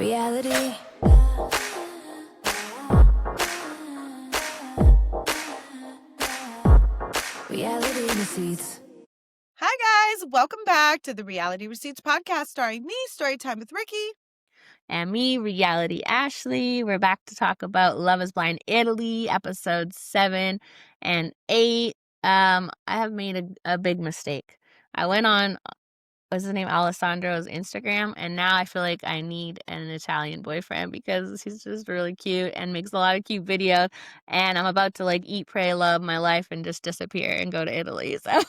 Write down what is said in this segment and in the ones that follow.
Reality. Reality Receipts. Hi, guys. Welcome back to the Reality Receipts podcast starring me, Storytime with Ricky. And me, Reality Ashley. We're back to talk about Love is Blind Italy, episodes 7 and 8. I have made a big mistake. I went on, what's his name, Alessandro's Instagram, and now I feel like I need an Italian boyfriend because he's just really cute and makes a lot of cute videos. And I'm about to eat, pray, love my life and just disappear and go to Italy. So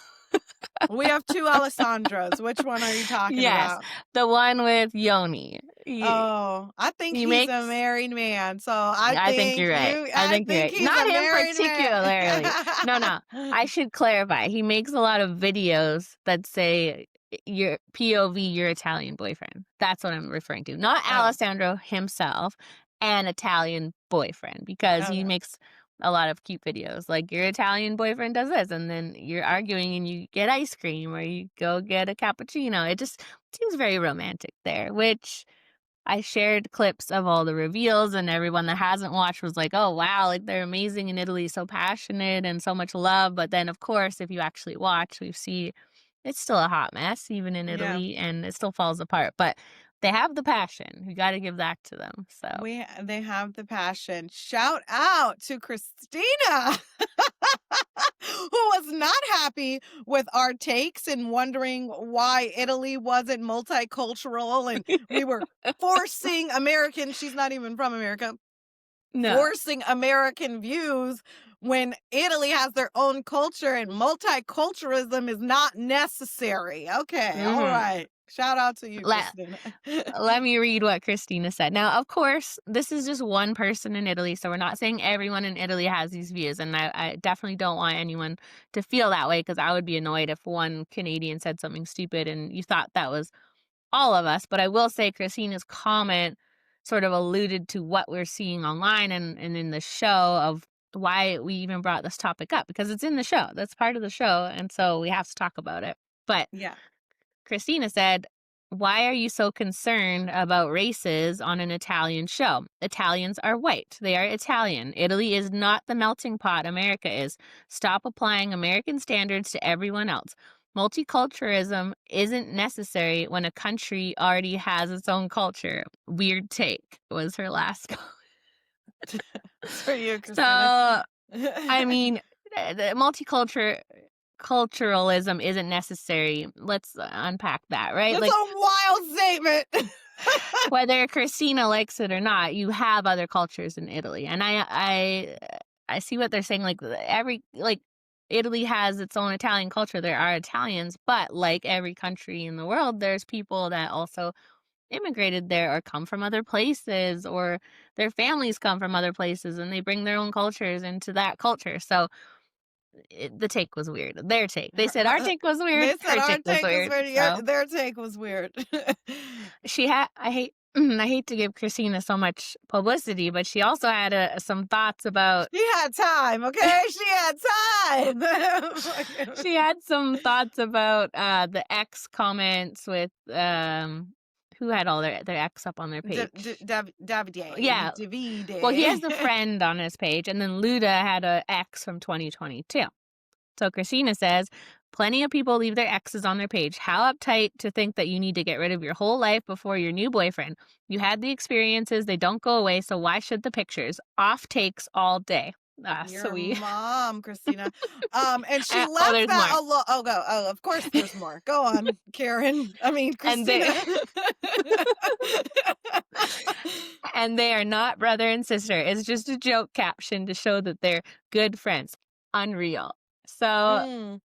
We have two Alessandros. Which one are you talking yes, about? the one with Yoni. Oh, I think He he's a makes. married man. So I I think think you're right. I think you're right. he's Not a him married particularly. No, man. I should clarify. He makes a lot of videos that say your POV, your Italian boyfriend. That's what I'm referring to. Not Oh, Alessandro himself, an Italian boyfriend, because he okay. makes a lot of cute videos. Like your Italian boyfriend does this, and then you're arguing and you get ice cream or you go get a cappuccino. It just seems very romantic there, which I shared clips of all the reveals, and everyone that hasn't watched was like, oh, wow, they're amazing in Italy, so passionate and so much love. But then, of course, if you actually watch, we see it's still a hot mess, even in Yeah. Italy, and it still falls apart. But they have the passion. You got to give that to them. So They have the passion. Shout out to Christina, who was not happy with our takes and wondering why Italy wasn't multicultural and we were forcing American, she's not even from America, no. forcing American views when Italy has their own culture and multiculturalism is not necessary. Okay, all right. Shout out to you, Christina. Let me read what Christina said. Now, of course, this is just one person in Italy, so we're not saying everyone in Italy has these views, and I definitely don't want anyone to feel that way, because I would be annoyed if one Canadian said something stupid and you thought that was all of us. But I will say Christina's comment sort of alluded to what we're seeing online and in the show of why we even brought this topic up, because it's in the show. That's part of the show, and so we have to talk about it. But Yeah. Christina said, why are you so concerned about races on an Italian show? Italians are white. They are Italian. Italy is not the melting pot America is. Stop applying American standards to everyone else. Multiculturalism isn't necessary when a country already has its own culture. Weird take was her last comment. For you, Christina. So, I mean, the multiculturalism isn't necessary. Let's unpack that, right? That's a wild statement. Whether Christina likes it or not, you have other cultures in Italy, and I see what they're saying. Italy has its own Italian culture. There are Italians, but like every country in the world, there's people that also immigrated there or come from other places, or their families come from other places, and they bring their own cultures into that culture. So the take was weird. Their take. They said our take was weird. They said Her our take was take was weird. weird. So Their take was weird. I hate to give Christina so much publicity, but she also had some thoughts about. She had time, okay? She had time. She had some thoughts about the X comments with who had all their X up on their page. Davide. Yeah. Davide. Well, he has the friend on his page, and then Luda had a X from 2022. So Christina says, plenty of people leave their exes on their page. How uptight to think that you need to get rid of your whole life before your new boyfriend. You had the experiences, they don't go away, so why should the pictures? Off takes all day. Your mom, Christina. And she Oh, left there's that more. alone. Oh, of course there's more. Go on, Karen. I mean, And Christina. And they are not brother and sister. It's just a joke caption to show that they're good friends. Unreal. So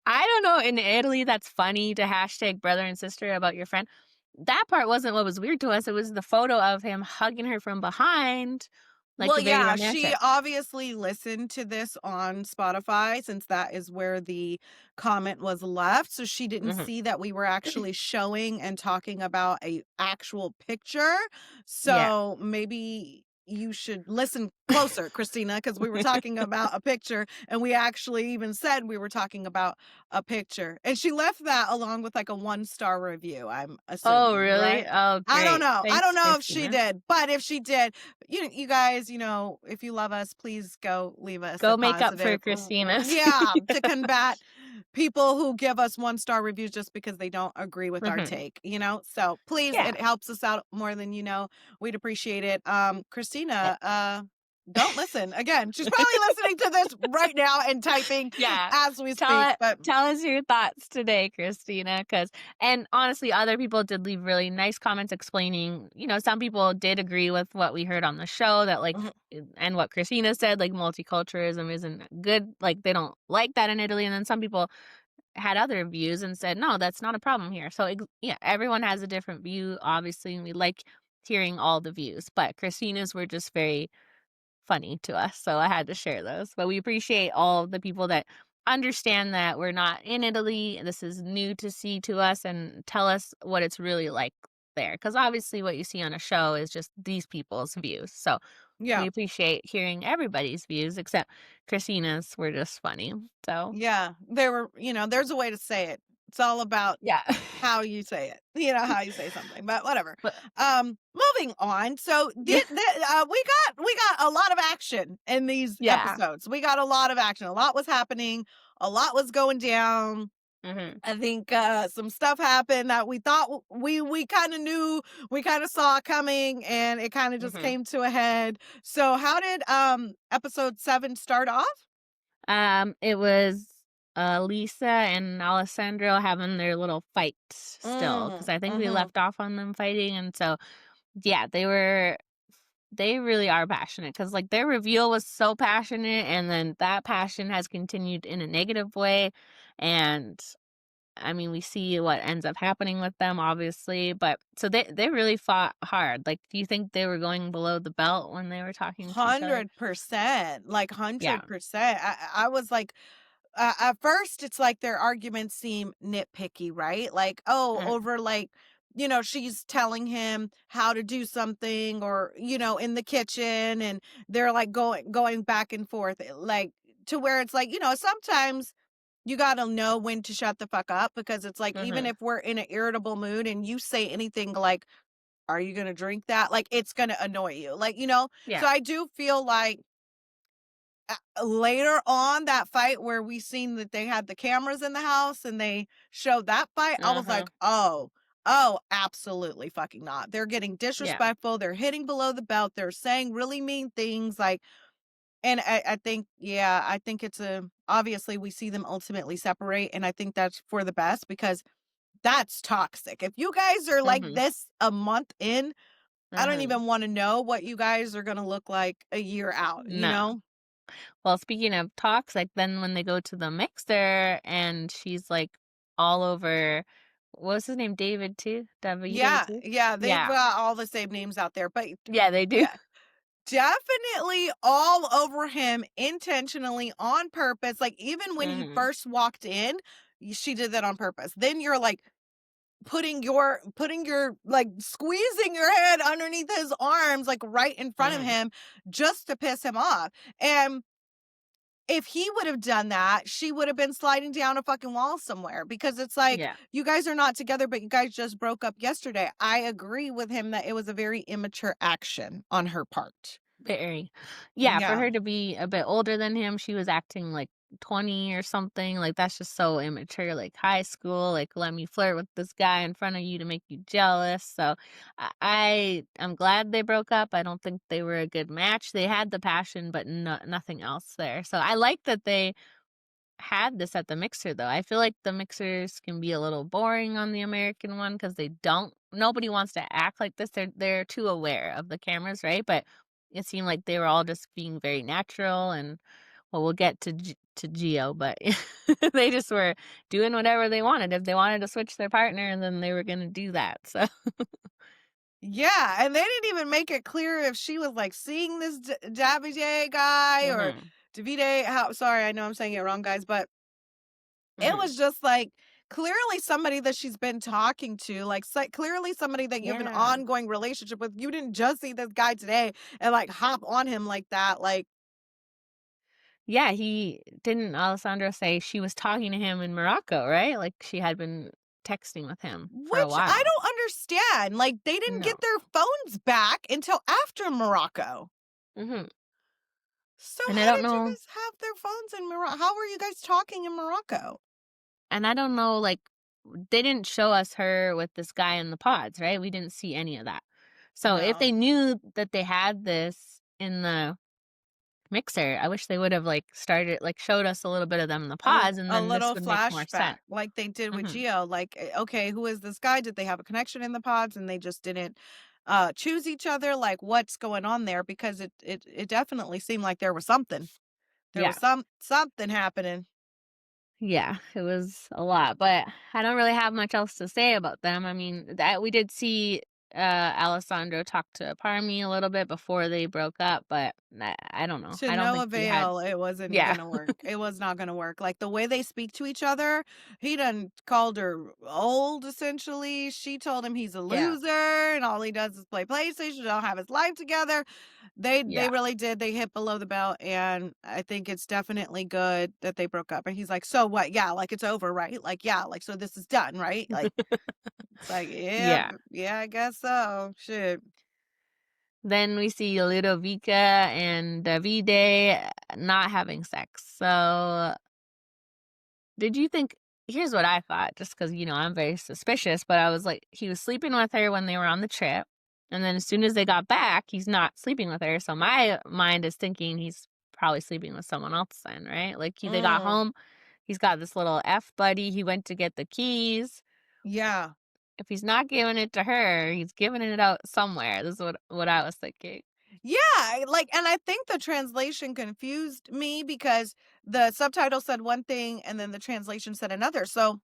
I don't know. In Italy, that's funny to hashtag brother and sister about your friend. That part wasn't what was weird to us. It was the photo of him hugging her from behind. Well, Very yeah, romantic. she obviously listened to this on Spotify since that is where the comment was left. So she didn't see that we were actually showing and talking about a actual picture. So maybe, you should listen closer, Christina, because we were talking about a picture, and we actually even said we were talking about a picture. And she left that along with like a 1-star review, I'm Oh, assuming, really? right? Oh, I don't great. know. I don't Thanks, know if she Christina. did, but if she did, you guys, if you love us, please go leave us a Go make up for positive. Christina. Yeah, to combat people who give us 1-star reviews just because they don't agree with our Mhm. take, So please, Yeah. it helps us out more than you know. We'd appreciate it. Christina, don't listen. Again, she's probably listening to this right now and typing Yeah. as we Tell speak. it But tell us your thoughts today, Christina, and honestly, other people did leave really nice comments explaining, some people did agree with what we heard on the show that Mhm. and what Christina said, like multiculturalism isn't good, like they don't like that in Italy, and then some people had other views and said, no, that's not a problem here. So yeah, everyone has a different view, obviously, and we like hearing all the views, but Christina's were just very funny to us, so I had to share those. But we appreciate all the people that understand that we're not in Italy. This is new to us, and tell us what it's really like there. Because obviously, what you see on a show is just these people's views. So yeah, we appreciate hearing everybody's views, except Christina's were just funny. So yeah, there were, there's a way to say it. It's all about yeah, how you say it, how you say something, but whatever. but Moving on. So yeah, we got a lot of action in these yeah. episodes. We got a lot of action. A lot was happening. A lot was going down. Hmm. I think some stuff happened that we thought we kind of knew, we kind of saw coming, and it kind of just Hmm. came to a head. So how did episode 7 start off? It was Lisa and Alessandro having their little fight still, because I think we Mm-hmm. left off on them fighting, and so yeah, they really are passionate, because like their reveal was so passionate, and then that passion has continued in a negative way, and I mean, we see what ends up happening with them, obviously, but so they really fought hard. Like, do you think they were going below the belt when they were talking to each other? 100%, like Yeah. 100%. I was like, at first, it's like their arguments seem nitpicky, right? Like, oh, Mhm. over like, she's telling him how to do something, or in the kitchen, and they're like going back and forth, like to where it's like, sometimes you gotta know when to shut the fuck up, because it's like, even Mhm. if we're in an irritable mood and you say anything like, "Are you gonna drink that?" Like, it's gonna annoy you, like, Yeah. So I do feel like later on that fight where we seen that they had the cameras in the house and they showed that fight, I was like, Uh-huh. oh, absolutely fucking not. They're getting Yeah. disrespectful. They're hitting below the belt. They're saying really mean things. Like, and I think, yeah, I think obviously we see them ultimately separate. And I think that's for the best, because that's toxic. If you guys are like Mhm. this a month in, I don't Mhm. even want to know what you guys are going to look like a year out, No. Well, speaking of toxic, then when they go to the mixer and she's like all over, what was his name? David too? Davide Yeah, too? yeah, they've Yeah. got all the same names out there, but Yeah, they do. yeah, definitely all over him intentionally on purpose. Like, even when he Mhm. first walked in, she did that on purpose. Then you're like putting your like squeezing your head underneath his arms, like right in front of Mhm. him, just to piss him off. And if he would have done that, she would have been sliding down a fucking wall somewhere, because it's like, Yeah. you guys are not together, but you guys just broke up yesterday. I agree with him that it was a very immature action on her part. Very. Yeah, for Yeah. her to be a bit older than him, she was acting like 20 or something. Like, that's just so immature. Like, high school, like, let me flirt with this guy in front of you to make you jealous. So I'm glad they broke up. I don't think they were a good match. They had the passion, but nothing else there. So I like that they had this at the mixer, though. I feel like the mixers can be a little boring on the American one, because nobody wants to act like this. They're too aware of the cameras, right? But it seemed like they were all just being very natural, and well, we'll get to Geo, but they just were doing whatever they wanted. If they wanted to switch their partner, and then they were gonna do that. So Yeah, and they didn't even make it clear if she was like seeing this Davide guy or mhm. Davide. How, sorry, I know I'm saying it wrong, guys, but it Mhm. was just like clearly somebody that she's been talking to, like, clearly somebody that you have an Yeah. ongoing relationship with. You didn't just see this guy today and, like, hop on him like that, like Yeah, he didn't Alessandro say she was talking to him in Morocco, right? Like, she had been texting with him for a which I while. don't understand. Like, they didn't No. get their phones back until after Morocco. Mhm. So And I how don't did you know guys have their phones in Morocco? How were you guys talking in Morocco? and I don't know, like, they didn't show us her with this guy in the pods, right? We didn't see any of that. So if No. they knew that they had this in the mixer, I wish they would have, like, started like, showed us a little bit of them in the pods, and A then this little would make more flashback sense. like they did with Mhm. Geo, like, okay, who is this guy? Did they have a connection in the pods and they just didn't, choose each other? Like, what's going on there? Because it definitely seemed like there was something. There Yeah. was something happening. Yeah, it was a lot, but I don't really have much else to say about them. I mean, that we did see Alessandro talk to Parmi a little bit before they broke up, but I don't know. To I don't no think he had. avail, it wasn't Yeah. gonna work. It was not gonna work. Like, the way they speak to each other, he done called her old, essentially. She told him he's a Yeah. loser, and all he does is play PlayStation, don't have his life together. They Yeah. really did. They hit below the belt, and I think it's definitely good that they broke up. And he's like, "So what? Yeah, like, it's over, right? Like, yeah, like, so this is done, right?" Like, it's like, "Yep, Yeah. yeah, I guess so. Shit." Then we see Ludovica and Davide not having sex. So, did you think? Here's what I thought, just because I'm very suspicious, but I was like, he was sleeping with her when they were on the trip. And then as soon as they got back, he's not sleeping with her. So my mind is thinking he's probably sleeping with someone else then, right? Like they got Mm, home, he's got this little F buddy. He went to get the keys. yeah. If he's not giving it to her, he's giving it out somewhere. This is what I was thinking. Yeah, like, and I think the translation confused me because the subtitle said one thing and then the translation said another. So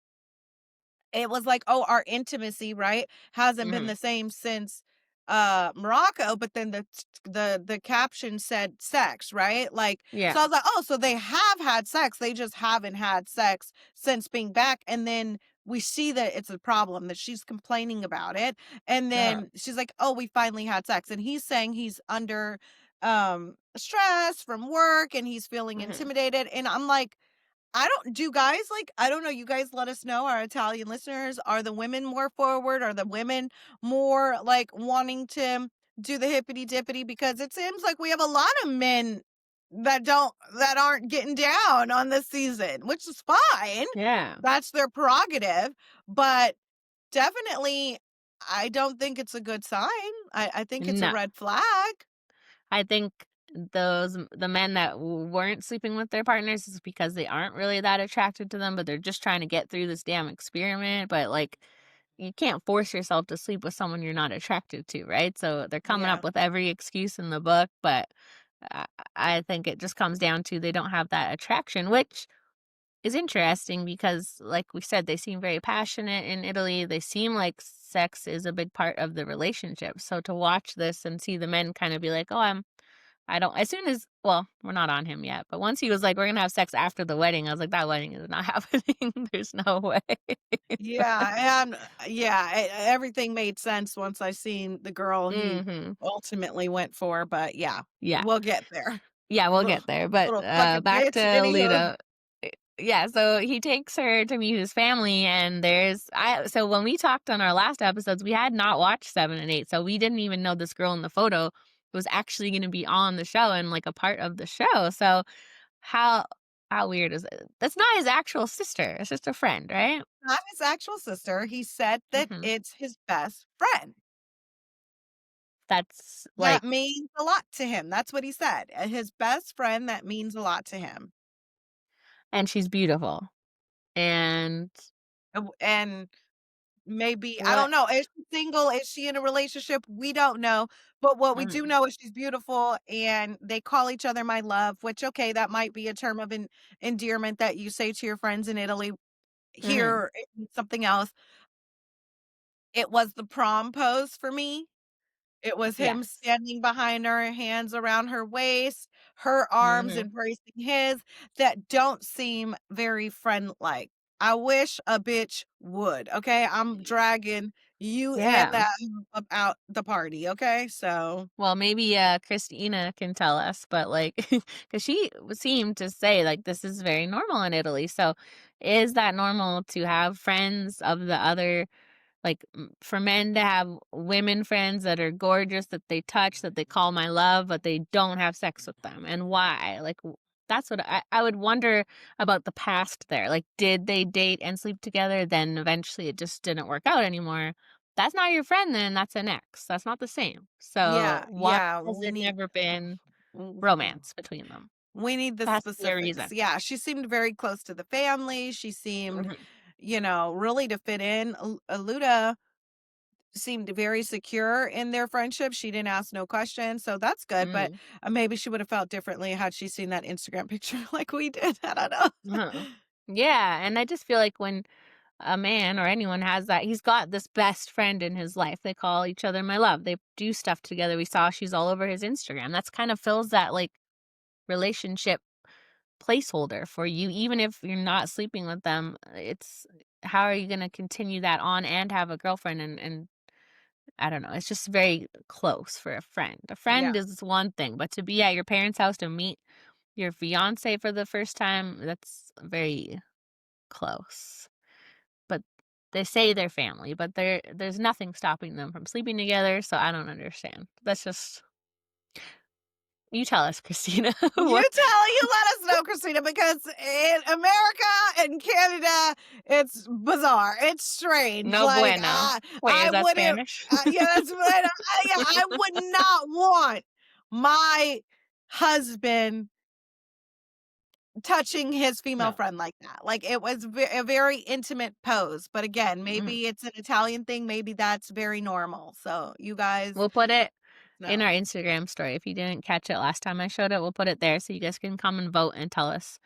it was like, oh, our intimacy, right, hasn't been Hmm. the same since Morocco, but then the caption said sex, right? Like, Yeah. so I was like, oh, so they have had sex, they just haven't had sex since being back. And then we see that it's a problem, that she's complaining about it. And Uh-huh. then she's like, oh, we finally had sex. And he's saying he's under stress from work and he's feeling Hmm. intimidated. And I'm like, I don't do guys like I don't know, you guys let us know, our Italian listeners. Are the women more forward? Are the women more like wanting to do the hippity dippity? Because it seems like we have a lot of men that aren't getting down on this season, which is fine. Yeah. That's their prerogative. But definitely I don't think it's a good sign. I think it's a No. red flag. I think the men that weren't sleeping with their partners is because they aren't really that attracted to them, but they're just trying to get through this damn experiment. But like, you can't force yourself to sleep with someone you're not attracted to, right? So they're coming Yeah. up with every excuse in the book, but I, I think it just comes down to they don't have that attraction, which is interesting because, like we said, they seem very passionate in Italy. They seem like sex is a big part of the relationship. So to watch this and see the men kind of be like, "Oh, I don't," as soon as, well, we're not on him yet, but once he was like, "We're gonna have sex after the wedding," I was like, "That wedding is not happening. There's no way." Yeah, and yeah, everything made sense once I seen the girl he Mhm. ultimately went for, but yeah, Yeah. we'll get there. Yeah, we'll Ugh, get there, but, little fucking back bitch, to anywho. Ludo. Yeah, so he takes her to meet his family, and so when we talked on our last episodes, we had not watched 7 and 8, so we didn't even know this girl in the photo was actually gonna be on the show and, like, a part of the show, so how how weird is it? That's not his actual sister, it's just a friend, right? Not his actual sister, he said that Mhm. it's his best friend. That's, That like, means a lot to him, that's what he said, his best friend that means a lot to him. and she's beautiful, and And maybe I what don't know, is she single? Is she in a relationship? We don't know, but what we do mhm, know is she's beautiful, and they call each other "my love," which, okay, that might be a term of endearment that you say to your friends in Italy. mhm, Here, it means something else. It was the prom pose for me. It was him yes, standing behind her, hands around her waist, her arms mhm. embracing his, that don't seem very friend-like. I wish a bitch would. Okay, I'm dragging you and Yeah. that out the party. Okay, so Well, maybe Christina can tell us, but like, because she seemed to say like this is very normal in Italy. So, is that normal to have friends of the other, like for men to have women friends that are gorgeous, that they touch, that they call my love, but they don't have sex with them, and why? Like, that's what I would wonder about the past there. Like, did they date and sleep together? Then eventually it just didn't work out anymore. That's not your friend then, that's an ex. That's not the same. So, yeah, why yeah, has there never been w- romance between them? we need the There has to be a specifics. reason. Yeah, she seemed very close to the family. She seemed, Mhm. really to fit in. Luda seemed very secure in their friendship. She didn't ask no questions, so that's good. But Mm. maybe she would have felt differently had she seen that Instagram picture like we did. I don't know. Uh-huh. Yeah, and I just feel like when a man or anyone has that, he's got this best friend in his life. They call each other my love. They do stuff together. We saw she's all over his Instagram. That's kind of fills that like relationship placeholder for you, even if you're not sleeping with them. It's how are you going to continue that on and have a girlfriend and I don't know. It's just very close for a friend. A Yeah. friend is one thing, but to be at your parents' house to meet your fiance for the first time, that's very close. But they say they're family, but there's nothing stopping them from sleeping together, so I don't understand. That's just you tell us, Christina. What You let us know, Christina, because in America and Canada, it's bizarre. It's strange. No Like bueno. Wait, I is that wouldn't. Spanish? Yeah, that's what. Yeah, I would not want my husband touching his female No. friend like that. Like it was a very intimate pose. But again, Mhm. maybe it's an Italian thing. Maybe that's very normal. So you guys We'll put it in know. our Instagram story. If you didn't catch it last time I showed it, we'll put it there so you guys can come and vote and tell us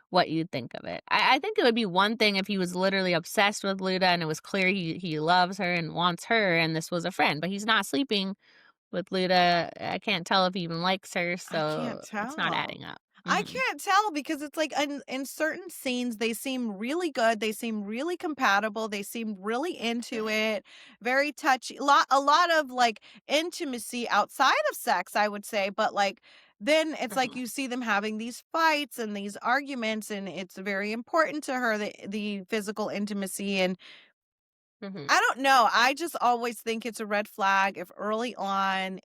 what you think of it. I think it would be one thing if he was literally obsessed with Luda and it was clear he loves her and wants her and this was a friend, but he's not sleeping with Luda. I can't tell if he even likes her, I can't so it's not tell. adding up. I Mhm. can't tell because it's like in certain scenes they seem really good, they seem really compatible, they seem really into it, very touchy. A lot of like intimacy outside of sex, I would say, but like then it's like Mhm. you see them having these fights and these arguments and it's very important to her the physical intimacy and Mhm. I don't know. I just always think it's a red flag if early on,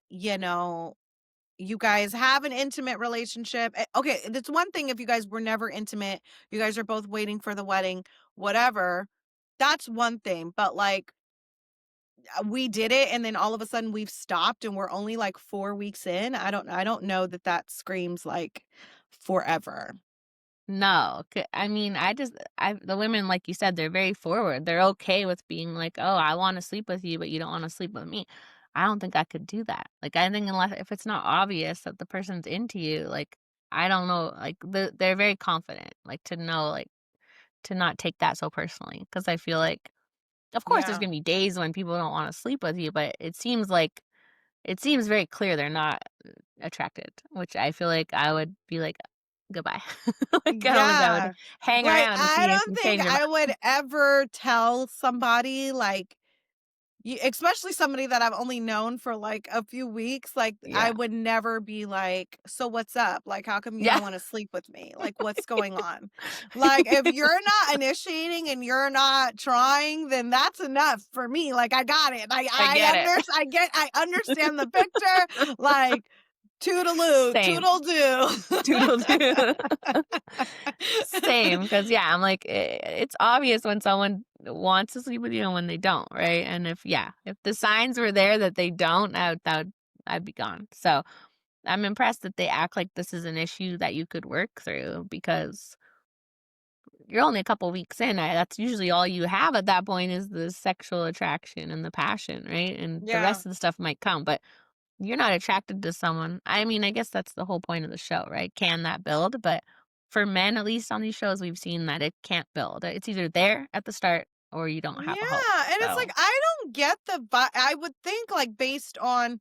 you guys have an intimate relationship. Okay, it's one thing if you guys were never intimate, you guys are both waiting for the wedding, whatever. That's one thing. But like we did it and then all of a sudden we've stopped and we're only like 4 weeks in. I don't know that that screams like forever. No, I mean, I the women, like you said, they're very forward. They're okay with being like, "Oh, I wanna sleep with you, but you don't wanna sleep with me." I don't think I could do that. Like, I think unless if it's not obvious that the person's into you, like, I don't know, like, they're very confident, like, to know, like, to not take that so personally. Because I feel like, of course, there's Yeah. gonna be days when people don't wanna sleep with you, but it seems very clear they're not attracted, which I feel like I would be like, "Goodbye." Like, I don't think I would Yeah. hang Like around to I see if don't you think change your I mind. would ever tell somebody like especially somebody that I've only known for, like, a few weeks, like, I Yeah. would never be like, "So what's up? Like, how come you Yeah. don't wanna sleep with me? Like, what's going on?" Like, if you're not initiating and you're not trying, then that's enough for me, like, I got it. I get it. I understand the picture, like, toodaloo, Same. toodle do. Toodle-doo. Same, because yeah, I'm like, it's obvious when someone wants to sleep with you and when they don't, right? And if the signs were there that they don't, I'd be gone. So, I'm impressed that they act like this is an issue that you could work through because you're only a couple weeks in. That's usually all you have at that point is the sexual attraction and the passion, right? And the Yeah. rest of the stuff might come, but you're not attracted to someone. I mean, I guess that's the whole point of the show, right? Can that build? But for men, at least on these shows, we've seen that it can't build. It's either there at the start or you don't have a hope. Yeah, and it's like, So, I don't get the I would think, like, based on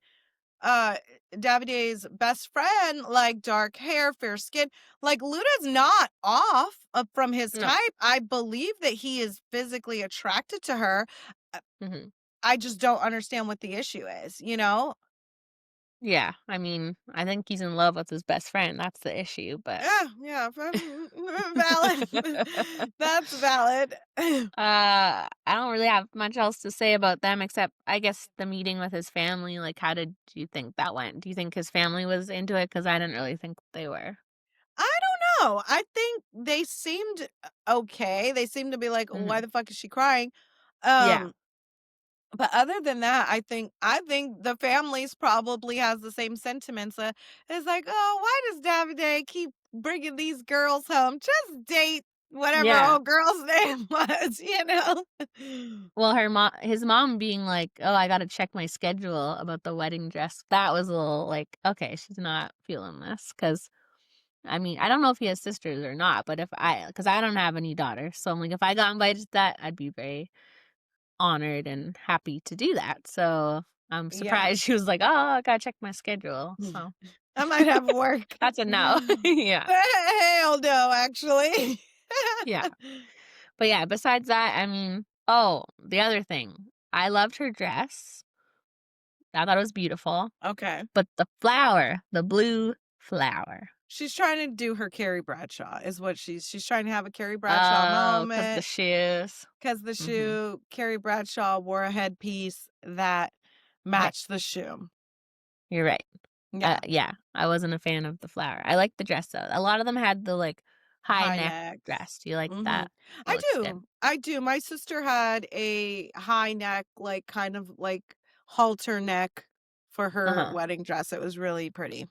uh Davide's best friend, like dark hair, fair skin. Like Luda's not off from his No. type. I believe that he is physically attracted to her. Uh, Hmm. I just don't understand what the issue is, you know? Yeah, I mean, I think he's in love with his best friend. That's the issue, but Yeah, valid. That's valid. I don't really have much else to say about them except I guess the meeting with his family. Like, how did you think that went? Do you think his family was into it? Because I didn't really think they were. I don't know. I think they seemed okay. They seemed to be like, "Why Hmm. the fuck is she crying?" Yeah, Um, but other than that, I think the families probably has the same sentiments. It's like, "Oh, why does Davide keep bringing these girls home? Just date whatever yeah. old girl's name was, you know?" Well, his mom being like, "Oh, I gotta check my schedule about the wedding dress." That was a little like, okay, she's not feeling this because I mean, I don't know if he has sisters or not, but because I don't have any daughters, so I'm like, if I got invited to that, I'd be very honored and happy to do that. So I'm Yeah. surprised she was like, "Oh, I gotta check my schedule." So I might have work. that's a no. Yeah, Hell no, actually. yeah. But yeah, besides that, I mean, oh, the other thing, I loved her dress. I thought it was beautiful, Okay. but the flower, the blue flower. She's trying to do her Carrie Bradshaw is what she's trying to have a Carrie Bradshaw Oh, because the moment shoes. because the Mhm. shoe Carrie Bradshaw wore a headpiece that Right. matched the shoe. You're right. Yeah, Yeah, I wasn't a fan of the flower. I liked the dress though. A lot of them had the like high high neck necks. dress. Do you like Mhm. that? It I looks good. do. I do. My sister had a high neck, like kind of like halter neck for her Uh-huh. wedding dress. It was really pretty.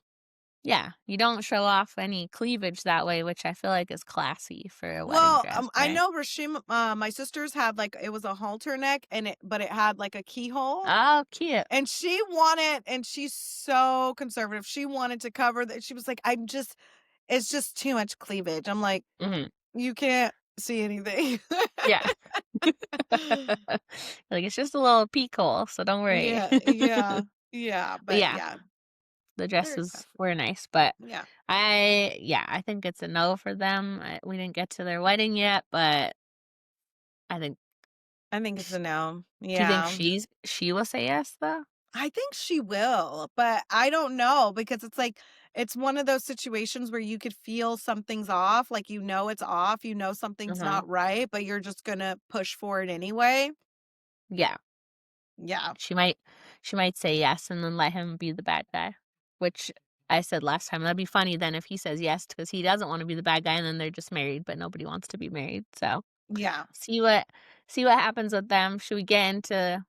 Yeah, you don't show off any cleavage that way, which I feel like is classy for a wedding Well, dress, I right? know Rashim, my sister's had like it was a halter neck but it had like a keyhole. Oh, cute. And she wanted, and she's so conservative. She wanted to cover that. She was like, it's just too much cleavage. I'm like, Mhm. you can't see anything. Yeah. Like, it's just a little peek hole, so don't worry. Yeah, yeah, yeah. But But yeah, yeah, the they're dresses expensive. were nice, but Yeah, I think it's a no for them. We didn't get to their wedding yet, but I think I think it's sh a no. do you think Yeah. she will say yes, though? I think she will, but I don't know because it's like it's one of those situations where you could feel something's off, like you know it's off, you know something's Uh-huh. not right, but you're just gonna push for it anyway. Yeah. Yeah. She might she might say yes and then let him be the bad guy, which I said last time, that'd be funny then if he says yes because he doesn't wanna be the bad guy and then they're just married, but nobody wants to be married, so Yeah. see what see what happens with them. Should we get into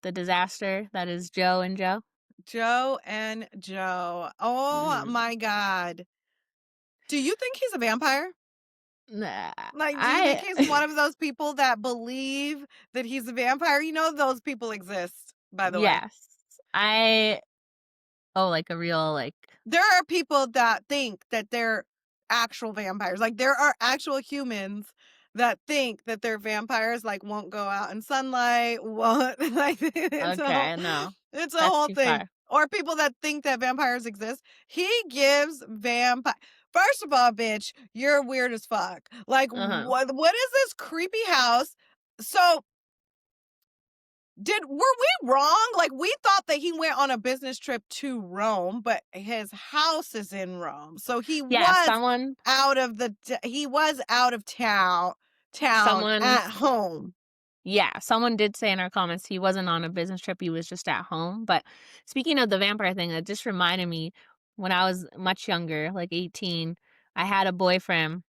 the disaster that is Joe and Joe? Joe and Joe. Oh Mhm. my God. Do you think he's a vampire? Nah, Like, do you think I he's one of those people that believe that he's a vampire? You know those people exist, by the way. yes. I oh, like a real, like There are people that think that they're actual vampires. Like, there are actual humans that think that they're vampires, like, won't go out in sunlight, won't like, okay, no, it's a that's whole too thing. far. Or people that think that vampires exist. He gives vampire First of all, bitch, you're weird as fuck. Like, Uh-huh. what is this creepy house? So were we wrong? Like we thought that he went on a business trip to Rome, but his house is in Rome. So Yeah, someone he was out of town someone at home. Yeah, someone did say in our comments he wasn't on a business trip, he was just at home. But speaking of the vampire thing, that just reminded me when I was much younger, like 18, I had a boyfriend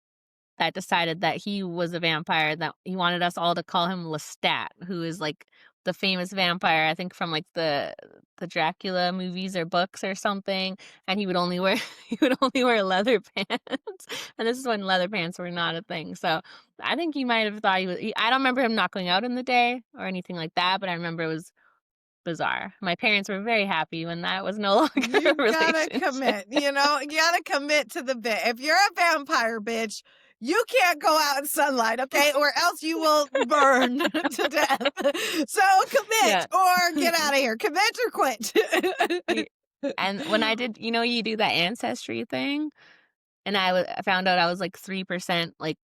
that decided that he was a vampire, that he wanted us all to call him Lestat, who is like the famous vampire, I think from like the Dracula movies or books or something. And he would only wear he would only wear leather pants. And this is when leather pants were not a thing. So I think he might have thought I don't remember him not going out in the day or anything like that, but I remember it was bizarre. My parents were very happy when that was no longer a You gotta relationship. commit, you know? You gotta commit to the bit. If you're a vampire, bitch, you can't go out in sunlight, okay? Or else you will burn to death. So commit Yeah. or get out of here. Commit or quit. And when I did, you do that ancestry thing, and I found out I was like 3% like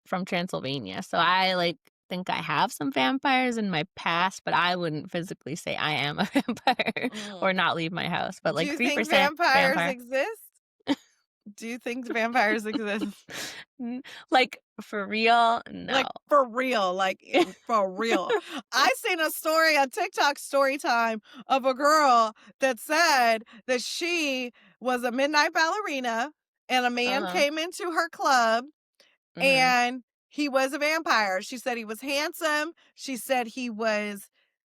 from Transylvania. So I like think I have some vampires in my past, but I wouldn't physically say I am a vampire or Mm. not leave my house. But Do like you think 3% vampires vampire. exist? Do you think vampires exist? Like for real? No. Like, for real, like, for real. I seen a story on TikTok story time of a girl that said that she was a midnight ballerina and a man Uh-huh. came into her club Mhm. and he was a vampire. She said he was handsome. She said he was,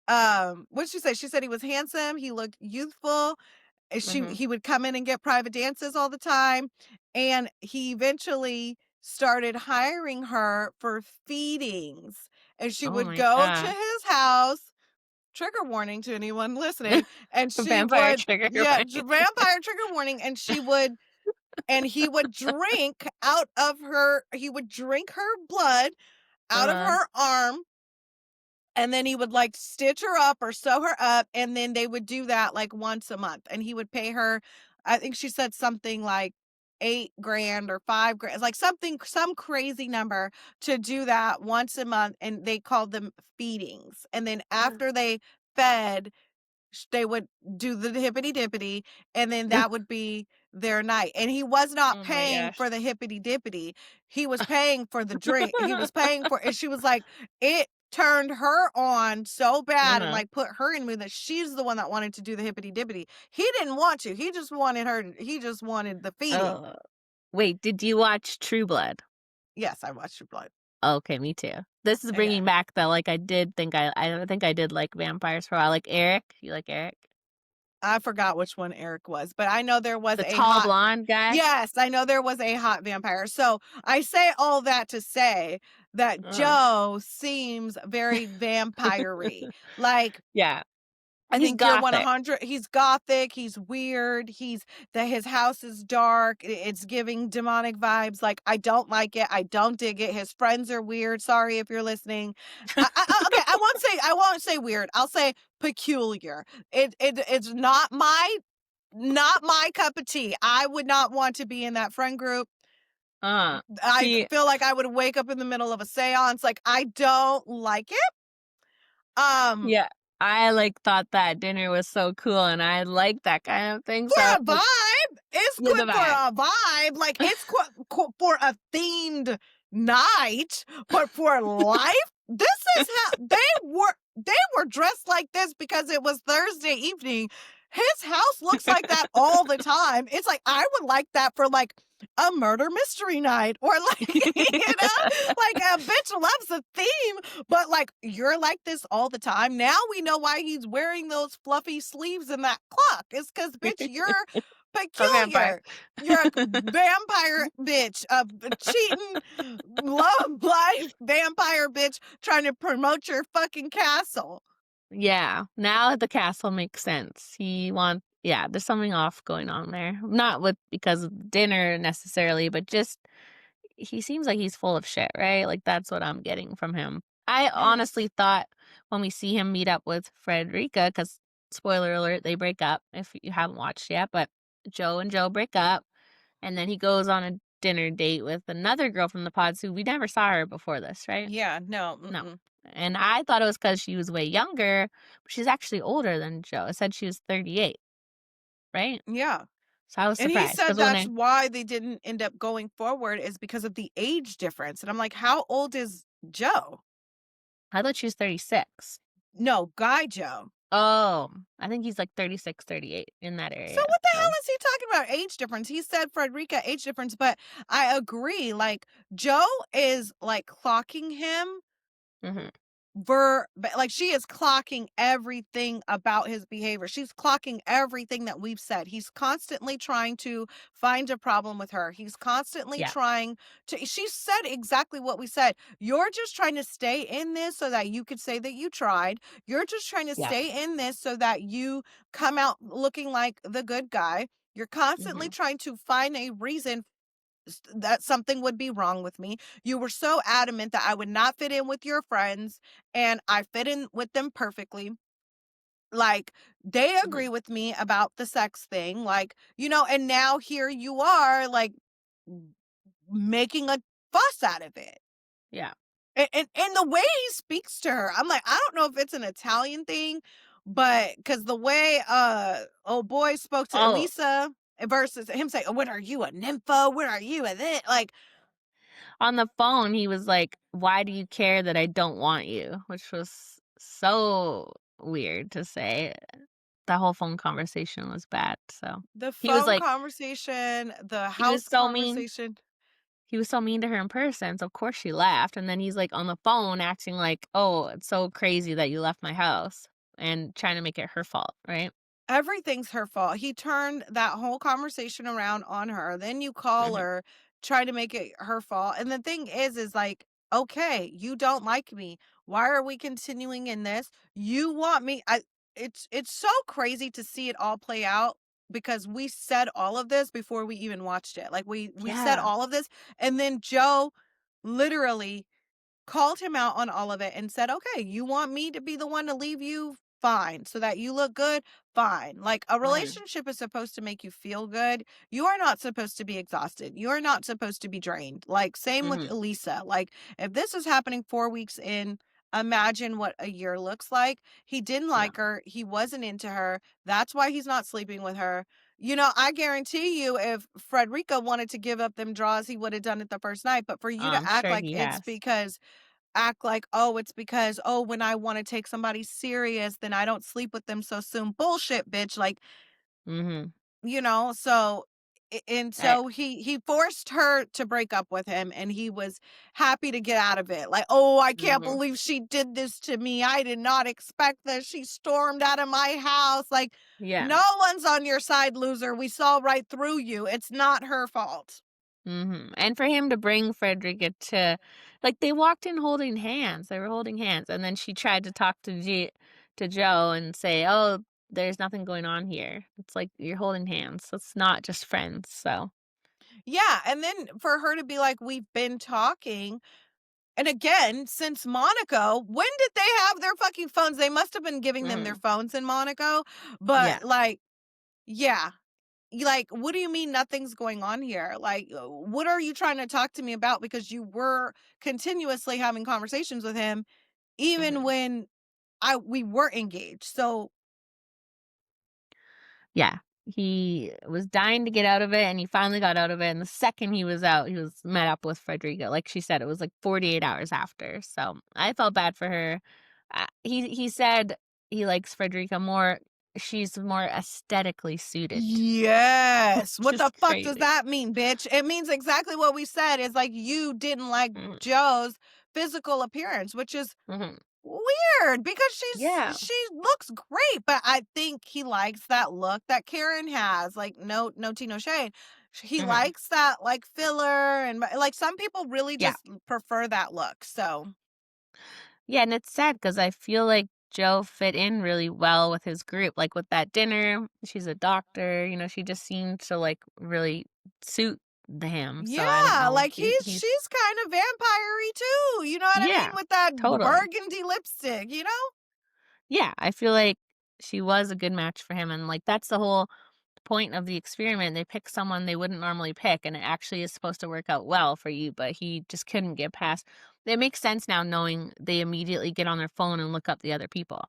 what'd she say? She said he was handsome, he looked youthful, Mhm. he would come in and get private dances all the time, and he eventually started hiring her for feedings, and she Oh would my go to god. his house, trigger warning to anyone listening, and she Vampire would, trigger yeah, warning. vampire trigger warning, and he would he would drink her blood out of Uh-huh. her arm, and then he would, like, stitch her up or sew her up, and then they would do that, like, once a month, and he would pay her, I think she said something like 8 grand or 5 grand, like, some crazy number to do that once a month, and they called them feedings, and then after they fed, they would do the hippity dippity, and then that would be their night. And he was not Oh my paying gosh. for the hippity dippity. He was paying for the drink. He was paying for, and she was like, it turned her on so bad and Uh-huh. like put her in mood that she's the one that wanted to do the hippity dippity. He didn't want to. He just wanted the feeding. Oh. Wait, did you watch True Blood? Yes, I watched True Blood. Okay, me too. This is Yeah. bringing back though, like, I think I did like vampires for a while, like Eric. You like Eric? I forgot which one Eric was, but I know there was The a tall hot. blonde guy? Yes, I know there was a hot vampire. So I say all that to say that Uh. Joe seems very vampire-y. Like, Yeah. I He's think you're gothic. 100. He's gothic. He's weird. His house is dark. It's giving demonic vibes. Like, I don't like it. I don't dig it. His friends are weird. Sorry if you're listening. Okay, I won't say weird. I'll say peculiar. It's not my cup of tea. I would not want to be in that friend group. I See, feel like I would wake up in the middle of a seance. Like, I don't like it. Um, yeah, I, like, thought that dinner was so cool, and I like that kind of thing, for so, a like, vibe, it's yeah, the good for vibe. a vibe. Like, it's for a themed night, but for life, this is how they were dressed like this because it was Thursday evening. His house looks like that all the time. It's like I would like that for like a murder mystery night or like like a bitch loves a theme, but like you're like this all the time. Now we know why he's wearing those fluffy sleeves and that clock. It's because bitch, you're A vampire. peculiar. You're a vampire bitch, a cheating love life vampire bitch trying to promote your fucking castle. Yeah, now the castle makes sense. Yeah, there's something off going on there. Not with because of dinner necessarily, but just he seems like he's full of shit, right? Like that's what I'm getting from him. I Yes. honestly thought when we see him meet up with Frederica, because spoiler alert, they break up if you haven't watched yet, but Joe and Joe break up, and then he goes on a dinner date with another girl from the pods who we never saw her before this, right? Yeah, no. No. Mm-mm. And I thought it was because she was way younger, but she's actually older than Joe. It said she was 38, right? Yeah. So I was And he surprised said because when that's I why they didn't end up going forward is because of the age difference. And I'm like, how old is Joe? I thought she was 36. No, Guy Joe. Oh, I think he's like 36, 38 in that So area. what the hell So, is he talking about age difference? He said Frederica age difference, but I agree. Like Joe is like clocking him mhm. but like she is clocking everything about his behavior. She's clocking everything that we've said. He's constantly trying to find a problem with her. He's constantly Yeah. trying to she said exactly what we said. You're just trying to stay in this so that you could say that you tried. You're just trying to Yeah. stay in this so that you come out looking like the good guy. You're constantly Mhm. trying to find a reason that something would be wrong with me. You were so adamant that I would not fit in with your friends, and I fit in with them perfectly. Like, they Mhm. agree with me about the sex thing, like, and now here you are, like, making a fuss out of it. Yeah. And the way he speaks to her, I'm like, I don't know if it's an Italian thing, but because the way old boy spoke to Oh, Elisa versus him saying, "What are you, a nympho? What are you, a this?" Like, on the phone, he was like, "Why do you care that I don't want you?" Which was so weird to say. The whole phone conversation was bad, so the he was phone like conversation, the he was house so mean. conversation. He was so mean to her in person, so of course she laughed, and then he's, like, on the phone acting like, "Oh, it's so crazy that you left my house," and trying to make it her fault, right? Everything's her fault. He turned that whole conversation around on her. Then you call Mhm. her, try to make it her fault. And the thing is like, okay, you don't like me. Why are we continuing in this? You want me. It's so crazy to see it all play out because we said all of this before we even watched it. Like we said Yeah. all of this and then Joe literally called him out on all of it and said, "Okay, you want me to be the one to leave you? Fine. So that you look good? Fine." Like a Mhm. relationship is supposed to make you feel good. You are not supposed to be exhausted. You are not supposed to be drained. Like same with Mhm. Elisa. Like if this is happening 4 weeks in, imagine what a year looks like. He didn't Yeah. like her. He wasn't into her. That's why he's not sleeping with her. I guarantee you if Frederica wanted to give up them draws, he would have done it the first night. But for you to I'm sure he has. act like, "Oh, it's because, oh, when I wanna take somebody serious, then I don't sleep with them so soon." Bullshit, bitch, like, Mhm. so and I so he forced her to break up with him, and he was happy to get out of it, like, "Oh, I can't Mhm. believe she did this to me. I did not expect this. She stormed out of my house." Like, Yeah. "No one's on your side, loser. We saw right through you. It's not her fault." Mhm. And for him to bring Frederica to like, they walked in holding hands, they were holding hands, and then she tried to talk to Joe and say, "Oh, there's nothing going on here." It's like, you're holding hands, it's not just friends, so Yeah, and then for her to be like, "We've been talking." And again, since Monaco, when did they have their fucking phones? They must have been giving them their mhm. phones in Monaco. Yeah. But like, yeah. Like, what do you mean nothing's going on here? Like, what are you trying to talk to me about? Because you were continuously having conversations with him, even Mhm. when we were engaged. So Yeah. He was dying to get out of it, and he finally got out of it, and the second he was out, he was met up with Frederica. Like she said, it was, like, 48 hours after, so I felt bad for her. He said he likes Frederica more she's more aesthetically suited, yes. which What is the fuck does crazy. that mean, bitch? It means exactly what we said. Is like you didn't like Mhm, Joe's physical appearance, which is mhm. weird because Yeah. she looks great, but I think he likes that look that Karen has. Like no tea, no shade. He Mhm. likes that like filler and like some people really Yeah. just prefer that look. So Yeah, and it's sad because I feel like Joe fit in really well with his group, like, with that dinner, she's a doctor, she just seemed to, like, really suit him, so I don't yeah, know, like he's she's kind of vampire-y too. You know what I mean? Yeah, With that totally. burgundy lipstick, you know? Yeah, I feel like she was a good match for him, and, like, that's the whole point of the experiment. They pick someone they wouldn't normally pick, and it actually is supposed to work out well for you, but he just couldn't get past it makes sense now knowing they immediately get on their phone and look up the other people,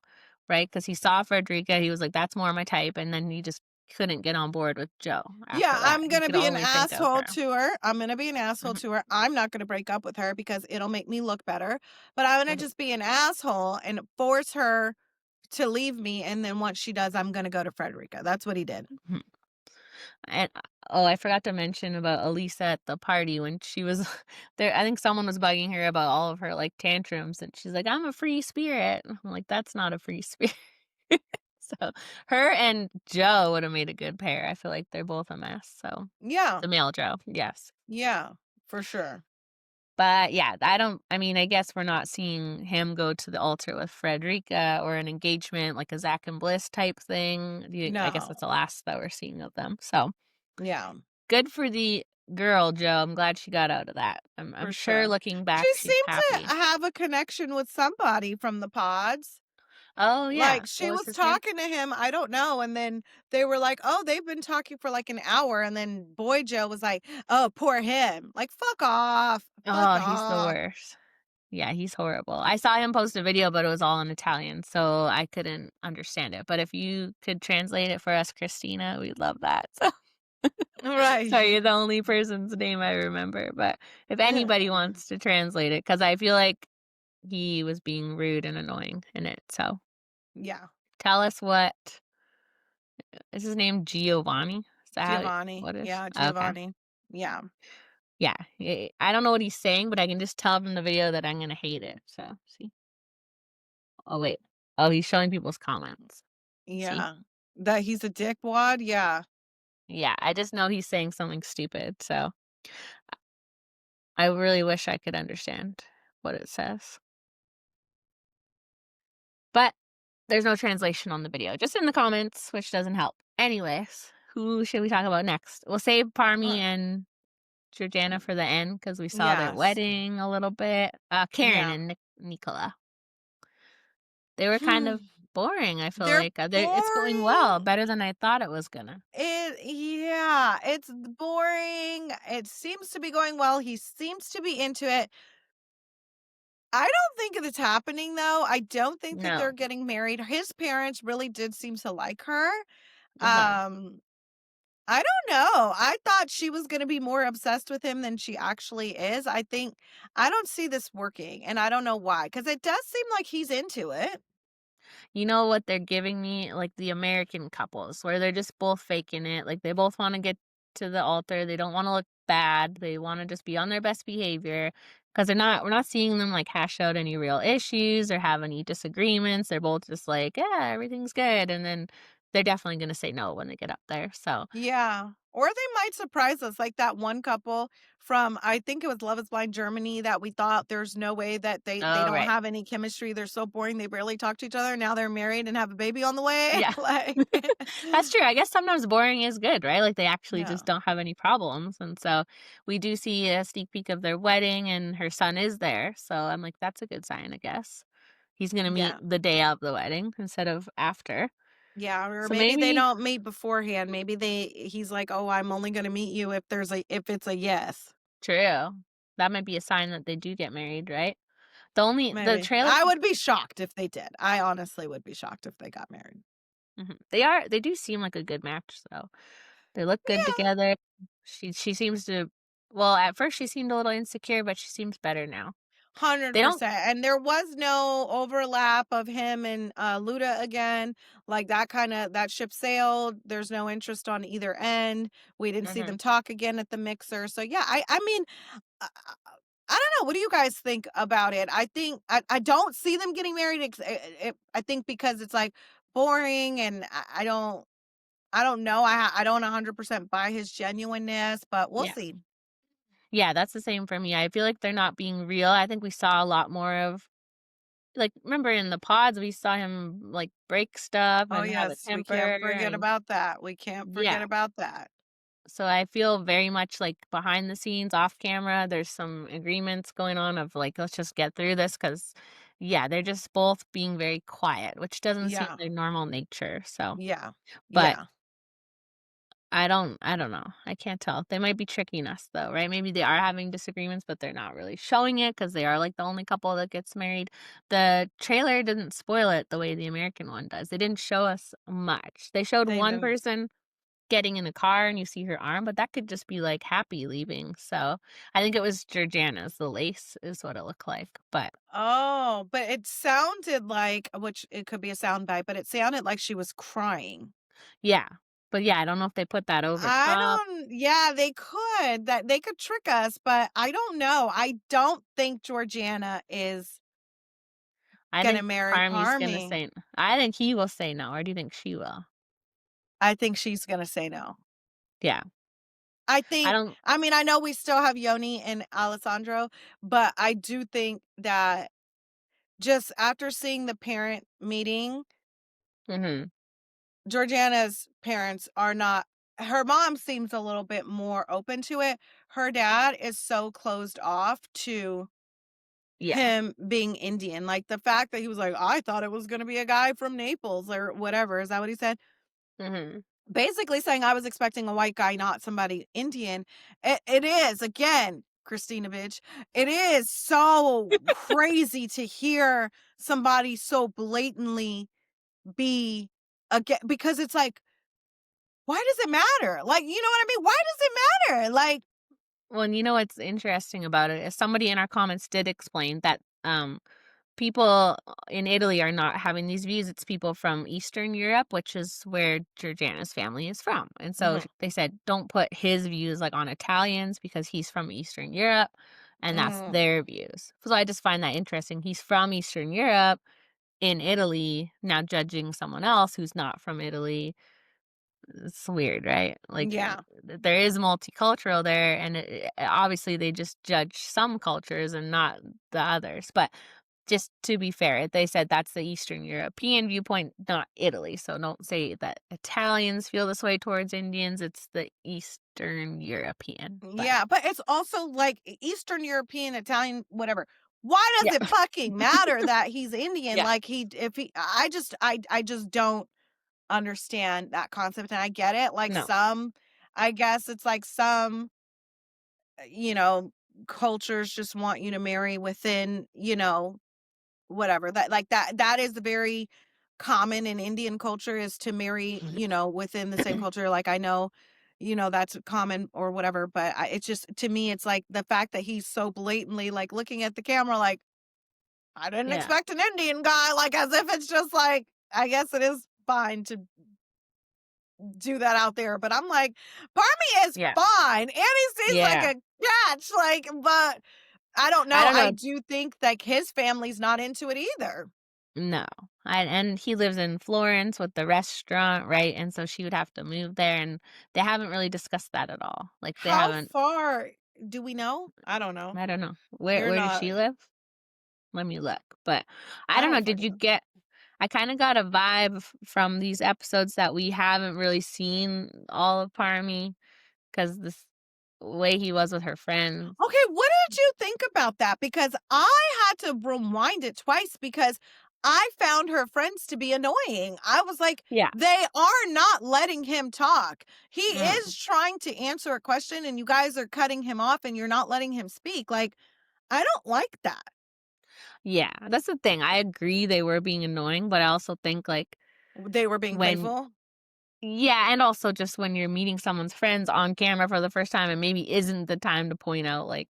right? Because he saw Frederica, he was like, "That's more my type," and then he just couldn't get on board with Joe Yeah, after that. I'm He gonna could be an only think of asshole her. to her. I'm gonna be an asshole Mhm, to her. I'm not gonna break up with her because it'll make me look better. But I'm gonna mhm, just be an asshole and force her to leave me. And then once she does, I'm gonna go to Frederica. That's what he did. mhm. And, oh, I forgot to mention about Elisa at the party when she was there. I think someone was bugging her about all of her, like, tantrums, and she's like, "I'm a free spirit." I'm like, "That's not a free spirit." So, her and Joe would have made a good pair. I feel like they're both a mess, so Yeah, the male Joe, yes. yeah, for sure. But, yeah, I mean, I guess we're not seeing him go to the altar with Frederica or an engagement, like a Zach and Bliss type thing. I guess that's No, the last that we're seeing of them, so yeah, good for the girl, Joe. I'm glad she got out of that. I'm for sure sure. looking She back, she's seemed to happy. have a connection with somebody from the pods. Oh, Like, yeah. she What was was his name? talking to him, I don't know, and then they were like, "Oh, they've been talking for, like, an hour," and then Boy Joe was like, "Oh, poor him." Like, "Fuck off. Fuck Oh, he's the off." worst. Yeah, he's horrible. I saw him post a video, but it was all in Italian, so I couldn't understand it. But if you could translate it for us, Christina, we'd love that. Right. Sorry, you're the only person's name I remember, but if anybody wants to translate it, because I feel like he was being rude and annoying in it. So Yeah, tell us what is his name? Giovanni? Is that how Giovanni. what is? Yeah, Okay. Giovanni. Yeah. Yeah. I don't know what he's saying, but I can just tell from the video that I'm gonna hate it. So see. Oh wait. Oh, he's showing people's comments. See? Yeah. That he's a dickwad? Yeah. Yeah, I just know he's saying something stupid, so I really wish I could understand what it says. But there's no translation on the video, just in the comments, which doesn't help. Anyways, who should we talk about next? We'll save Parmy Uh, and Georgiana for the end because we saw their yes. wedding a little bit. Karen Yeah. and Nicola. They were kind of boring, I feel They're like. It's going well, boring. better than I thought it was gonna. Yeah, it's boring. It seems to be going well. He seems to be into it. I don't think it's happening though. I don't think that they're No. getting married. His parents really did seem to like her. Uh-huh. Um, I don't know. I thought she was going to be more obsessed with him than she actually is. I don't see this working, and I don't know why, because it does seem like he's into it. You know what they're giving me? Like the American couples where they're just both faking it. Like they both want to get to the altar. They don't want to look bad. They want to just be on their best behavior because we're not seeing them like hash out any real issues or have any disagreements. They're both just like, yeah, everything's good. And then they're definitely going to say no when they get up there. So, Yeah. Or they might surprise us, like that one couple from, I think it was Love is Blind Germany, that we thought there's no way that they oh, don't right. have any chemistry. They're so boring. They barely talk to each other. Now they're married and have a baby on the way. Yeah. Like, That's true. I guess sometimes boring is good, right? Like they actually yeah. just don't have any problems. And so we do see a sneak peek of their wedding and her son is there. So I'm like, that's a good sign, I guess. He's going to meet Yeah. the day of the wedding instead of after. Yeah. Or So maybe they maybe don't meet beforehand. Maybe he's like, oh, I'm only going to meet you if it's a yes. true. That might be a sign that they do get married, right? The Maybe. trailer, I would be shocked if they did. I honestly would be shocked if they got married. they do seem like a good match though. They look good Yeah. together. She seems to, well, at first she seemed a little insecure, but she seems better now. They don't 100%. And there was no overlap of him and Luda again. Like that ship sailed. There's no interest on either end. We didn't see Mhm. them talk again at the mixer. So yeah, I mean, I, I I don't know. What do you guys think about it? I think I don't see them getting married. I think because it's like boring, and I don't know. I don't 100% buy his genuineness, but we'll Yeah. see. Yeah, that's the same for me. I feel like they're not being real. I think we saw a lot more of like, remember in the pods, we saw him, like, break stuff Oh and have a yes, we can't temper forget and about that. We can't forget yeah. about that. So I feel very much like behind the scenes, off camera, there's some agreements going on of, like, let's just get through this because, yeah, they're just both being very quiet, which doesn't seem Yeah. their normal nature, so Yeah. but Yeah. I don't know. I can't tell. They might be tricking us though, right? Maybe they are having disagreements, but they're not really showing it because they are like the only couple that gets married. The trailer didn't spoil it the way the American one does. They didn't show us much. They showed They one didn't. person getting in the car and you see her arm, but that could just be like Happy leaving. So I think it was Georgiana's. The lace is what it looked like. But Oh, but it sounded like, which it could be a sound bite, but it sounded like she was crying. yeah. But yeah, I don't know if they put that over I top. don't, yeah, they could trick us, but I don't know. I don't think Georgiana is I gonna think marry Parmy's gonna Parmy. say I think he will say no, or do you think she will? I think she's gonna say no. Yeah. I I think, don't I mean, I know we still have Yoni and Alessandro, but I do think that just after seeing the parent meeting, mhm. Georgiana's parents are not, her mom seems a little bit more open to it. Her dad is so closed off to Yeah. him being Indian. Like the fact that he was like, I thought it was going to be a guy from Naples or whatever. Is that what he said? Mhm. Basically saying I was expecting a white guy, not somebody Indian. It is, again, Christina bitch. It is so crazy to hear somebody so blatantly be again, because it's like, why does it matter? Like, you know what I mean? Why does it matter? Like, Well, and you know what's interesting about it is somebody in our comments did explain that people in Italy are not having these views. It's people from Eastern Europe, which is where Georgiana's family is from. And so mhm, they said, don't put his views like on Italians because he's from Eastern Europe and that's mm, their views. So I just find that interesting. He's from Eastern Europe in Italy, now judging someone else who's not from Italy. It's weird, right? Like yeah. there is multicultural there, and obviously they just judge some cultures and not the others. But just to be fair, they said that's the Eastern European viewpoint, not Italy. So don't say that Italians feel this way towards Indians. It's the Eastern European. But Yeah, but it's also like Eastern European, Italian, whatever. Why yeah, does it fucking matter that he's Indian? yeah, Like if he, I just don't understand that concept. And I get it. Like no, some, I guess it's like some, you know, cultures just want you to marry within, whatever that, like that is the very common in Indian culture, is to marry, within the same culture. Like I know, that's common or whatever, but it's just, to me, it's like the fact that he's so blatantly like looking at the camera, like, I didn't yeah, expect an Indian guy, like as if it's just like, I guess it is fine to do that out there. But I'm like, part of me is yeah, fine. And he seems like yeah. a catch, like, but I don't I know. don't I know. do think like his family's not into it either. No. And he lives in Florence with the restaurant, right? And so she would have to move there, and they haven't really discussed that at all. Like, they How haven't. far do we know? I don't know. I don't know. You're Where does not. she live? Let me look. But I I don't know, don't did fucking you know. get I kinda got a vibe from these episodes that we haven't really seen all of Parmy because this way he was with her friends. Okay, what did you think about that? Because I had to rewind it twice because I found her friends to be annoying. I was like, Yeah. they are not letting him talk. He Mm. is trying to answer a question and you guys are cutting him off and you're not letting him speak. Like, I don't like that. Yeah, that's the thing. I agree they were being annoying, but I also think, like, They were being when playful. yeah, and also just when you're meeting someone's friends on camera for the first time, and maybe isn't the time to point out, like,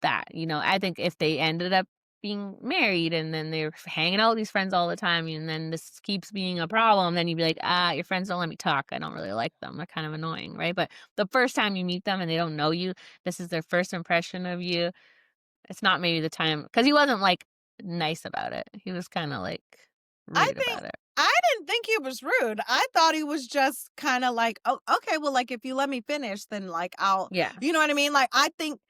that, I think if they ended up being married and then they're hanging out with these friends all the time and then this keeps being a problem, then you'd be like, your friends don't let me talk. I don't really like them. They're kind of annoying, right? But the first time you meet them and they don't know you, this is their first impression of you. It's not maybe the time because he wasn't like nice about it. He was kind of like I rude think about it. I didn't think he was rude. I thought he was just kind of like, oh, okay, well, like if you let me finish, then like Yeah. you know what I mean? Like I think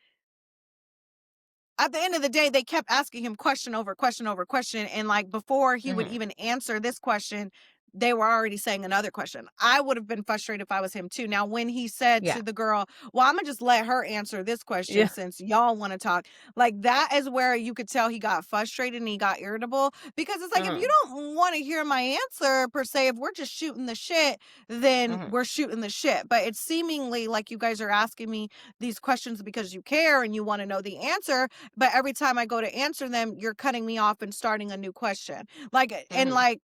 at the end of the day, they kept asking him question over question over question. And like before he would Hmm. even answer this question, they were already saying another question. I would have been frustrated if I was him too. Now, when he said Yeah. to the girl, well, I'm going to just let her answer this question Yeah. since y'all want to talk, like that is where you could tell he got frustrated and he got irritable, because it's like, if you Hmm. don't want to hear my answer per se, if we're just shooting the shit, then Hmm. we're shooting the shit. But it's seemingly like you guys are asking me these questions because you care and you want to know the answer, but every time I go to answer them, you're cutting me off and starting a new question. Like, and Hmm. like,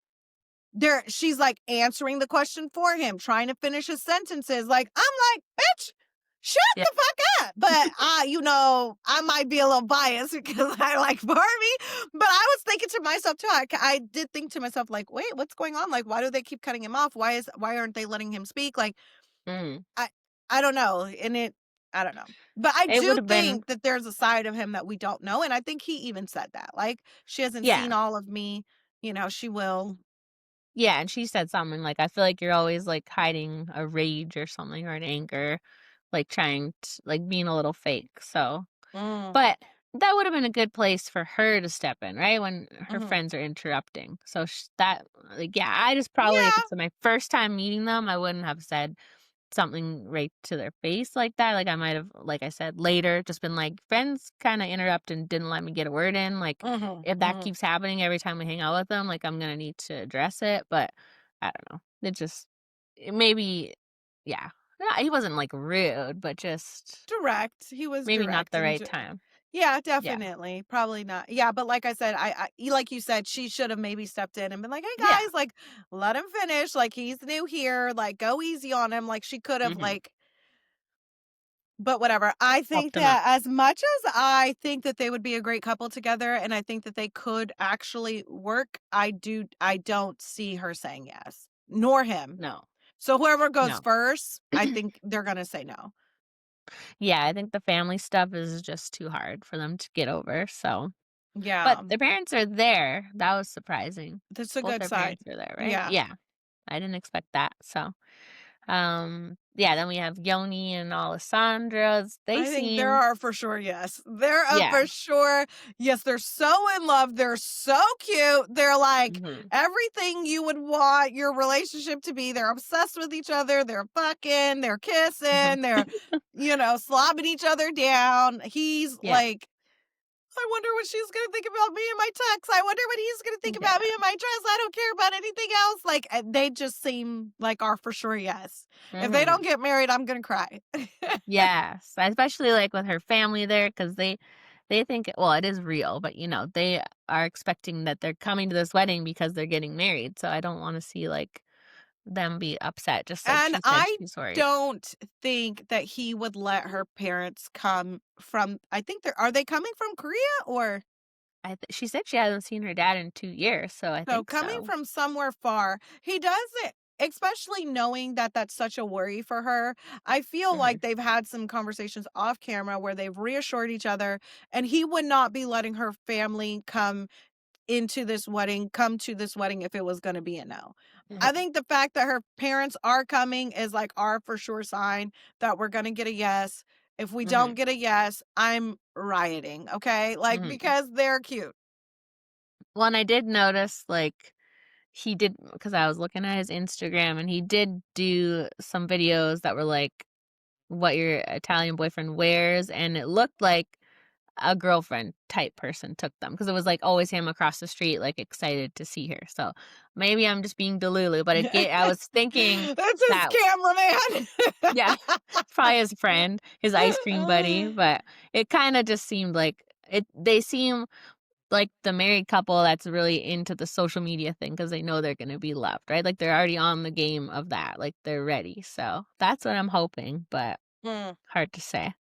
she's like answering the question for him, trying to finish his sentences. Like, I'm like, bitch, shut Yeah. the fuck up. But I might be a little biased because I like Barbie. But I was thinking to myself too. I did think to myself, like, wait, what's going on? Like, why do they keep cutting him off? Why aren't they letting him speak? Like, Hmm. I I don't know. I don't know. But I It would do have been, think that there's a side of him that we don't know. And I think he even said that. Like, she hasn't yeah. seen all of me. She will. Yeah, and she said something like, "I feel like you're always, like, hiding a rage or something or an anger, like, trying to like, being a little fake," so Mm, but that would've been a good place for her to step in, right, when her mhm. friends are interrupting, so sh that like, yeah, I just probably if Yeah. it's my first time meeting them, I wouldn't have said something right to their face like that. Like, I might have, like I said, later just been like, friends kind of interrupted and didn't let me get a word in. Like, Mhm, if that mhm. keeps happening every time we hang out with them, like, I'm gonna need to address it. But I don't know. Maybe, yeah. No, he wasn't like rude, but just Direct. He was maybe not direct the and right time. yeah, Yeah. definitely. Probably not. Yeah, but like I said, like you said, she should have maybe stepped in and been like, "Hey Yeah. guys, like let him finish. Like he's new here. Like go easy on him." Like she could have Hmm. like but whatever. I think Helped him out. that as much as I think that they would be a great couple together and I think that they could actually work, I don't see her saying yes, nor him. No. So whoever goes No. first, I think they're going to say no. Yeah, I think the family stuff is just too hard for them to get over. So, but Yeah. their parents are there. That was surprising. That's a Both good their sign. parents are there, right? Yeah. Yeah. I didn't expect that. So, yeah, then we have Yoni and Alessandra. They I think there seem, are for sure, yes. There are yeah. for sure. Yes, they're so in love. They're so cute. They're like Hmm. everything you would want your relationship to be. They're obsessed with each other. They're fucking, they're Hmm. kissing, they're, slobbing each other down. He's Yeah. like, I wonder what she's gonna think about me in my text. I wonder what he's gonna think Yeah. about me in my dress. I don't care about anything else. Like they just seem like our for sure yes. If they Hmm. don't get married, I'm gonna cry. Yes, especially like with her family there, because they think, well, it is real, but they are expecting that they're coming to this wedding because they're getting married. So I don't want to see like them be upset. Just like And she said, I she's worried. don't think that he would let her parents come from I think are they coming from Korea or She said she hasn't seen her dad in 2 years, so I so think coming so. from somewhere far. He does it especially knowing that that's such a worry for her. I feel Hmm. like they've had some conversations off camera where they've reassured each other and he would not be letting her family come to this wedding if it was going to be a no. I Hmm. think the fact that her parents are coming is like our for sure sign that we're going to get a yes. If we don't Hmm. get a yes, I'm rioting, okay? Like Hmm. because they're cute. Well, and I did notice like he did, because I was looking at his Instagram, and he did do some videos that were like what your Italian boyfriend wears, and it looked like a girlfriend type person took them, because it was like always him across the street, like excited to see her. So maybe I'm just being delulu, but I was thinking That's his that, cameraman. yeah, probably his friend, his ice cream buddy, but it kind of just seemed like they seem like the married couple that's really into the social media thing because they know they're going to be loved, right? Like they're already on the game of that, like they're ready. So that's what I'm hoping, but Mm, hard to say.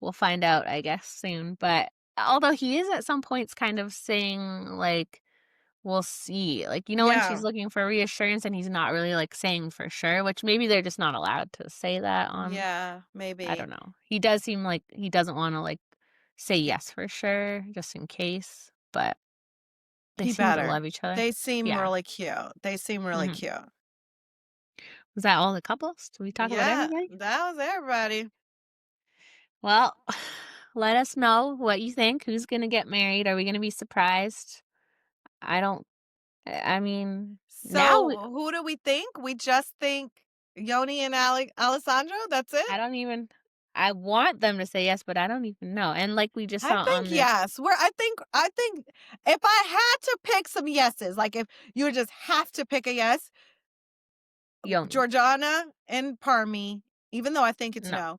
We'll find out, I guess, soon. But although he is at some points kind of saying, like, we'll see. Like, when she's yeah. looking for reassurance and he's not really like saying for sure, which maybe they're just not allowed to say that on, Yeah, I maybe. don't know. He does seem like he doesn't want to like say yes for sure, just in case. But they He seem to better. love each other. They seem Yeah. really cute. They seem really Hmm. cute. Was that all the couples? Did we talk about Yeah, everybody? that was everybody. Well, let us know what you think. Who's going to get married? Are we going to be surprised? I don't I mean, now So, who do we think? We just think Yoni and Alessandro? That's I it? don't even I want them to say yes, but I don't even know. And like we just I saw think on this yes. I think if I had to pick some yeses, like if you would just have to pick a yes, Yoni. Georgiana and Parmy, even though I think it's No. no.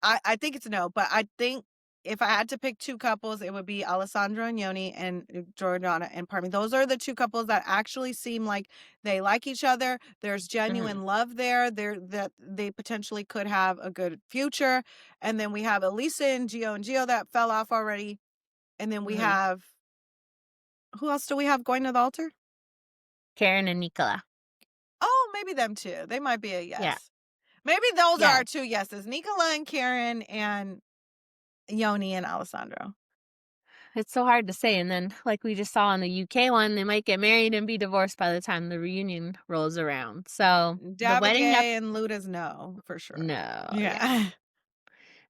I think it's no, but I think if I had to pick two couples, it would be Alessandro and Yoni and Jordana and Parmi. Those are the two couples that actually seem like they like each other. There's Mhm. genuine love there. That they potentially could have a good future. And then we have Elisa and Gio that fell off already. And then we Mhm. have who else do we have going to the altar? Karen and Nicola. Oh, maybe them too. They might be a Yeah. yes. Maybe those are Yeah. our two yeses. Nicola and Karen and Yoni and Alessandro. It's so hard to say. And then like we just saw on the UK one, they might get married and be divorced by the time the reunion rolls around. So the wedding up Davide and Luda's no, for sure. no, yeah. Yeah.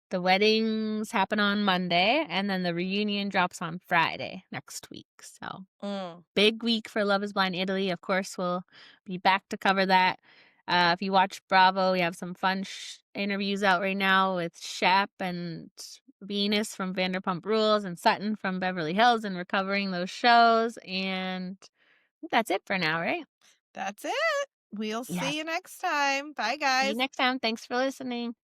The weddings happen on Monday, and then the reunion drops on Friday next week. So Mm. big week for Love is Blind Italy. Of course, we'll be back to cover that. If you watch Bravo, we have some fun interviews out right now with Shep and Venus from Vanderpump Rules and Sutton from Beverly Hills, and we're covering those shows. And I think that's it for now, right? That's it. We'll Yes. see you next time. Bye, See you guys. next time. Thanks for listening.